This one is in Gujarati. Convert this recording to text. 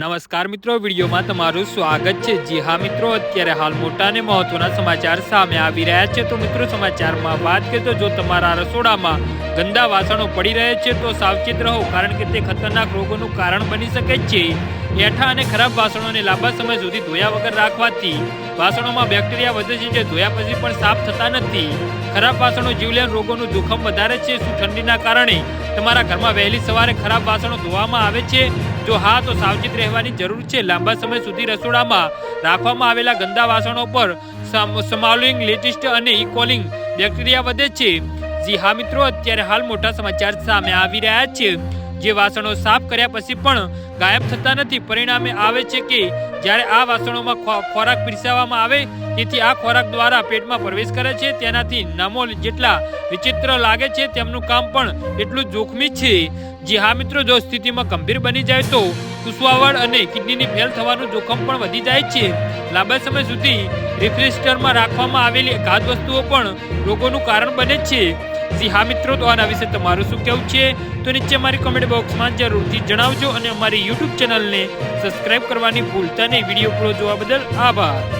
નમસ્કાર મિત્રો, વિડીયોમાં તમારું સ્વાગત છે। જી હા મિત્રો, અત્યારે હાલ મોટા અને મહત્વના સમાચાર સામે આવી રહ્યા છે। તો મિત્રો, સમાચારમાં વાત કરીએ તો જો તમારા રસોડામાં ગંદા વાસણો પડી રહે છે તો સાવચેત રહો, કારણ કે તે ખતરનાક રોગોનું કારણ બની શકે છે। એઠા અને ખરાબ વાસણોને લાંબા સમય સુધી ધોયા વગર રાખવાથી વાસણોમાં બેક્ટેરિયા વધે છે, જે ધોયા પછી પણ સાફ થતા નથી। ખરાબ વાસણો જીવલેણ રોગોનું જોખમ વધારે છે। શું ઠંડીના કારણે તમારા ઘરમાં વહેલી સવારે ખરાબ વાસણો ધોવામાં આવે છે? જો હા, તો સાવચેત રહેવાની જરૂર છે। લાંબા સમય સુધી રસોડામાં રાખવામાં આવેલા ગંદા વાસણો પર સ્માલિંગ, લેટિસ્ટ અને ઇકોલિંગ બેક્ટેરિયા વધે છે। જી હા મિત્રો, અત્યારે હાલ મોટા સમાચાર સામે આવી રહ્યા છે। જે વાસણો સાફ કર્યા પછી પણ ગાયબ થતા નથી। પરિણામે આવે છે કે જ્યારે આ વાસણોમાં ખોરાક પીરસાવવામાં આવે તેથી આ ખોરાક દ્વારા પેટમાં પ્રવેશ કરે છે। તેનાથી નામો જેટલા વિચિત્ર લાગે છે, તેમનું કામ પણ એટલું જ જોખમી છે। જી હા મિત્રો, જો સ્થિતિમાં ગંભીર બની જાય તો કુસવાવડ અને કિડનીની ફેલ થવાનું જોખમ પણ વધી જાય છે। લાંબા સમય સુધી રેફ્રિજરેટરમાં રાખવામાં આવેલી ખાદ્ય વસ્તુઓ પણ રોગોનું કારણ બને છે। જી હા મિત્રો, તો આના વિશે તમારું શું કહેવું છે તો નીચે મારી કોમેન્ટ બોક્સમાં જરૂરથી જણાવજો અને અમારી યુટ્યુબ ચેનલને સબસ્ક્રાઇબ કરવાની ભૂલતા નહીં। વિડીયો પૂરો જોવા બદલ આભાર।